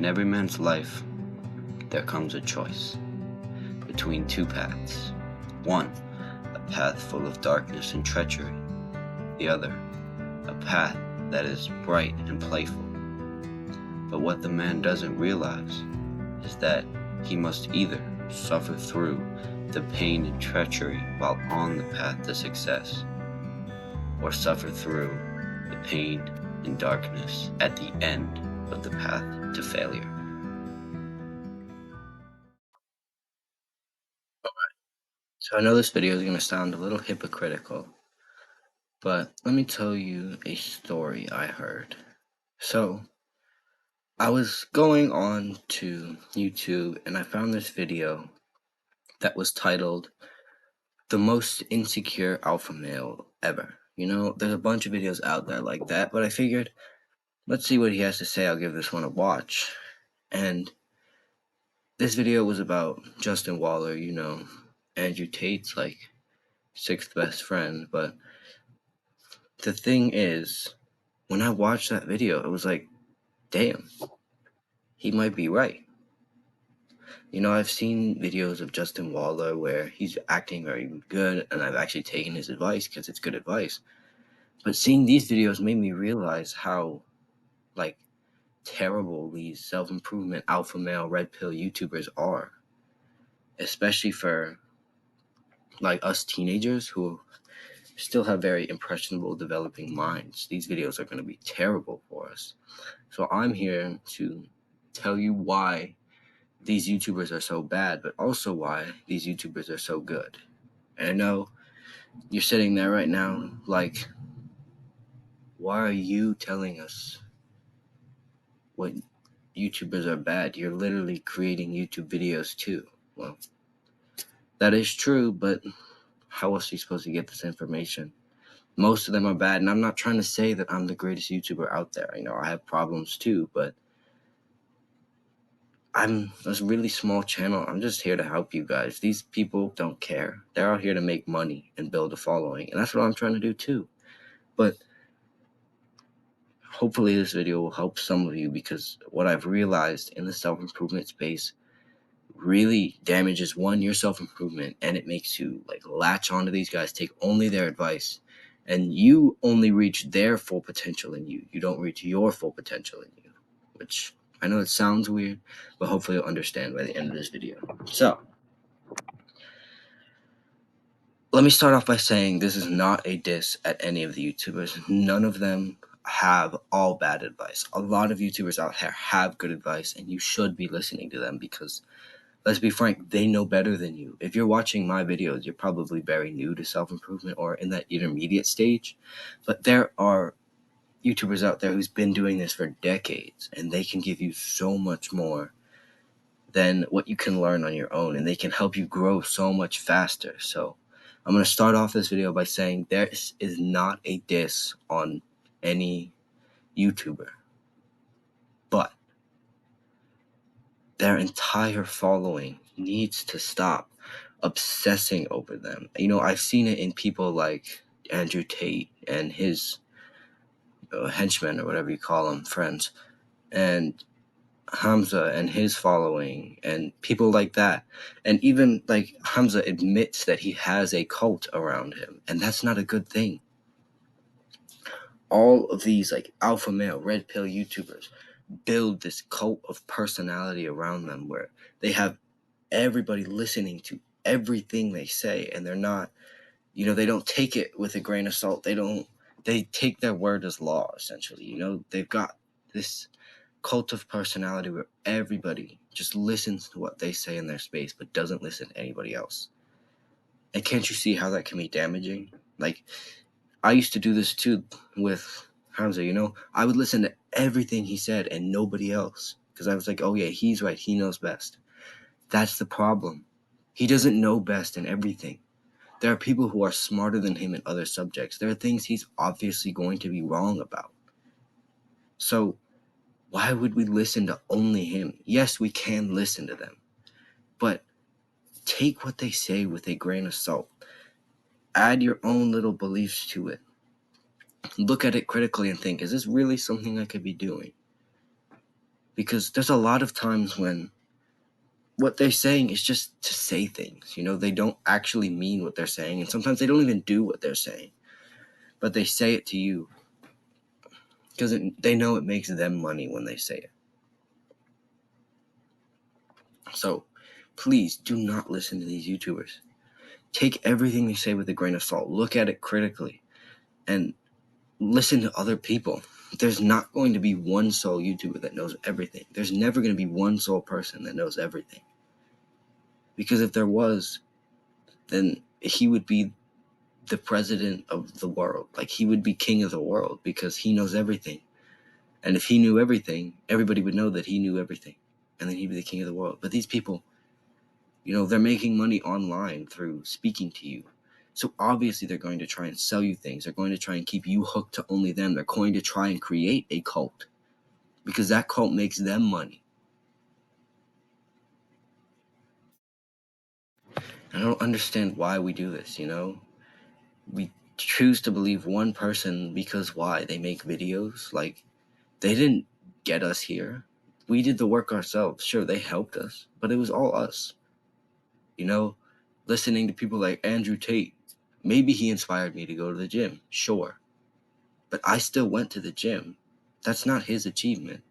In every man's life, there comes a choice between two paths. One, a path full of darkness and treachery. The other, a path that is bright and playful. But what the man doesn't realize is that he must either suffer through the pain and treachery while on the path to success, or suffer through the pain and darkness at the end of the path to failure. So I know this video is going to sound a little hypocritical, but let me tell you a story I heard. So I was going on to YouTube and I found this video that was titled "The Most Insecure Alpha Male Ever." You know, there's a bunch of videos out there like that, but I figured, let's see what he has to say. I'll give this one a watch. And this video was about Justin Waller, you know, Andrew Tate's like sixth best friend. But the thing is, when I watched that video, it was like, damn, he might be right. You know, I've seen videos of Justin Waller where he's acting very good, and I've actually taken his advice because it's good advice. But seeing these videos made me realize how, like, terrible these self-improvement alpha male red pill YouTubers are, especially for like us teenagers who still have very impressionable developing minds. These videos are going to be terrible for us. So I'm here to tell you why these YouTubers are so bad, but also why these YouTubers are so good. And I know you're sitting there right now like, why are you telling us what YouTubers are bad? You're literally creating YouTube videos too. Well, that is true, but how else are you supposed to get this information? Most of them are bad, and I'm not trying to say that I'm the greatest YouTuber out there. You know, I have problems too, but I'm a really small channel. I'm just here to help you guys. These people don't care. They're out here to make money and build a following, and that's what I'm trying to do too. But hopefully this video will help some of you, because what I've realized in the self-improvement space really damages, one, your self-improvement, and it makes you like latch onto these guys, take only their advice, and you only reach their full potential in you. You don't reach your full potential in you, which I know it sounds weird, but hopefully you'll understand by the end of this video. So let me start off by saying this is not a diss at any of the YouTubers. None of them have all bad advice. A lot of YouTubers out there have good advice, and you should be listening to them because, let's be frank, they know better than you. If you're watching my videos, you're probably very new to self-improvement or in that intermediate stage. But there are YouTubers out there who's been doing this for decades, and they can give you so much more than what you can learn on your own, and they can help you grow so much faster. So I'm going to start off this video by saying this is not a diss on any YouTuber, but their entire following needs to stop obsessing over them. You know, I've seen it in people like Andrew Tate and his henchmen, or whatever you call them, friends, and Hamza and his following, and people like that. And even like Hamza admits that he has a cult around him, and that's not a good thing. All of these like alpha male red pill YouTubers build this cult of personality around them where they have everybody listening to everything they say, and they're not, you know, they don't take it with a grain of salt. They take their word as law, essentially. You know, they've got this cult of personality where everybody just listens to what they say in their space but doesn't listen to anybody else. And can't you see how that can be damaging? Like, I used to do this too with Hamza, you know? I would listen to everything he said and nobody else, because I was like, oh yeah, he's right, he knows best. That's the problem. He doesn't know best in everything. There are people who are smarter than him in other subjects. There are things he's obviously going to be wrong about. So why would we listen to only him? Yes, we can listen to them, but take what they say with a grain of salt. Add your own little beliefs to it. Look at it critically and think, is this really something I could be doing? because there's a lot of times when what they're saying is just to say things. They don't actually mean what they're saying, and sometimes they don't even do what they're saying, but they say it to you because they know it makes them money when they say it. So please do not listen to these YouTubers. Take everything they say with a grain of salt. Look at it critically and listen to other people. There's not going to be one sole YouTuber that knows everything. There's never going to be one sole person that knows everything. Because if there was, then he would be the president of the world. Like, he would be king of the world because he knows everything. And if he knew everything, everybody would know that he knew everything. And then he'd be the king of the world. But these people, they're making money online through speaking to you. So obviously they're going to try and sell you things. They're going to try and keep you hooked to only them. They're going to try and create a cult because that cult makes them money. I don't understand why we do this, We choose to believe one person because why? They make videos. Like, they didn't get us here. We did the work ourselves. Sure, they helped us, but it was all us. Listening to people like Andrew Tate. Maybe he inspired me to go to the gym. Sure. But I still went to the gym. That's not his achievement.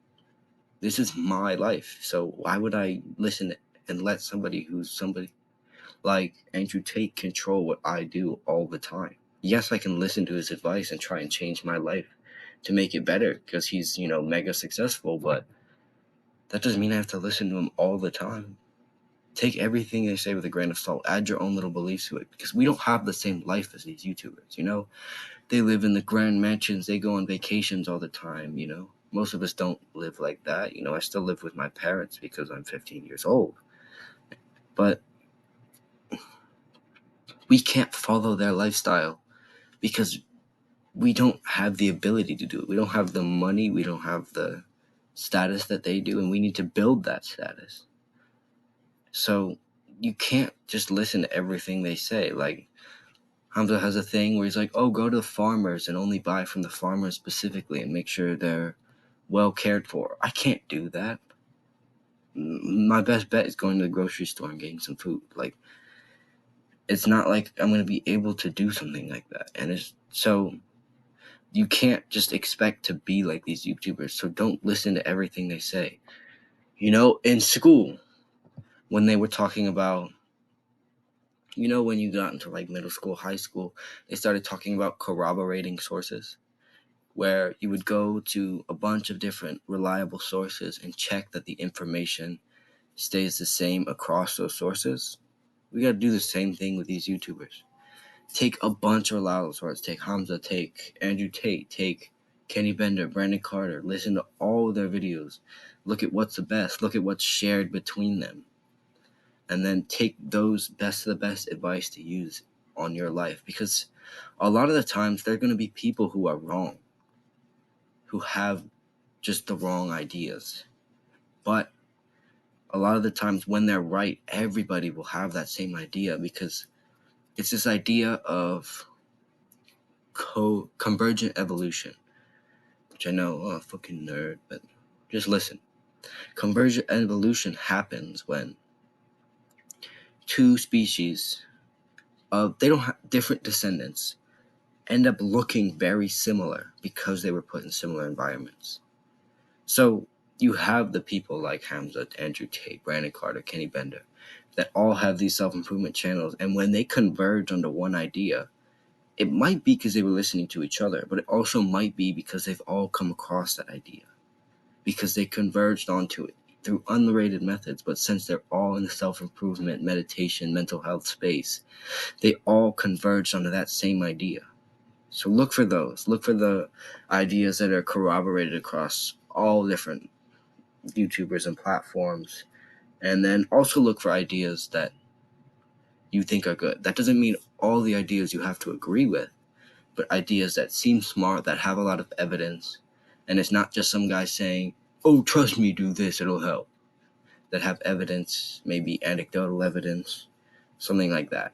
This is my life. So why would I listen and let somebody like Andrew Tate control what I do all the time? Yes, I can listen to his advice and try and change my life to make it better because he's, mega successful, but that doesn't mean I have to listen to him all the time. Take everything they say with a grain of salt. Add your own little beliefs to it because we don't have the same life as these YouTubers. They live in the grand mansions. They go on vacations all the time. Most of us don't live like that. I still live with my parents because I'm 15 years old. But we can't follow their lifestyle because we don't have the ability to do it. We don't have the money. We don't have the status that they do, and we need to build that status. So you can't just listen to everything they say. Like, Hamza has a thing where he's like, oh, go to the farmers and only buy from the farmers specifically and make sure they're well cared for. I can't do that. My best bet is going to the grocery store and getting some food. Like, it's not like I'm going to be able to do something like that. And so you can't just expect to be like these YouTubers. So don't listen to everything they say. In school, when they were talking about, when you got into like middle school, high school, they started talking about corroborating sources, where you would go to a bunch of different reliable sources and check that the information stays the same across those sources. We got to do the same thing with these YouTubers. Take a bunch of reliable sources. Take Hamza, take Andrew Tate, take Kenny Bender, Brandon Carter. Listen to all of their videos. Look at what's the best. Look at what's shared between them. And then take those best of the best advice to use on your life. Because a lot of the times, there are going to be people who are wrong, who have just the wrong ideas. But a lot of the times when they're right, everybody will have that same idea because it's this idea of convergent evolution, which I know, oh, fucking nerd, but just listen. Convergent evolution happens when two species they don't have different descendants end up looking very similar because they were put in similar environments. So you have the people like Hamza, Andrew Tate, Brandon Carter, Kenny Bender, that all have these self-improvement channels, and when they converge onto one idea, it might be because they were listening to each other, but it also might be because they've all come across that idea, because they converged onto it through unrelated methods, but since they're all in the self-improvement, meditation, mental health space, they all converged onto that same idea. So look for those. Look for the ideas that are corroborated across all different YouTubers and platforms. And then also look for ideas that you think are good. That doesn't mean all the ideas you have to agree with, but ideas that seem smart, that have a lot of evidence. And it's not just some guy saying, oh, trust me, do this, it'll help. That have evidence, maybe anecdotal evidence, something like that.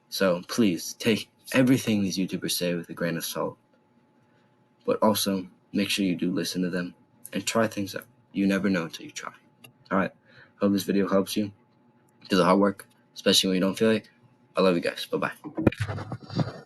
So please take everything these YouTubers say with a grain of salt, but also make sure you do listen to them and try things out. You never know until you try. All right. Hope this video helps you do the hard work, especially when you don't feel like. I love you guys. Bye bye.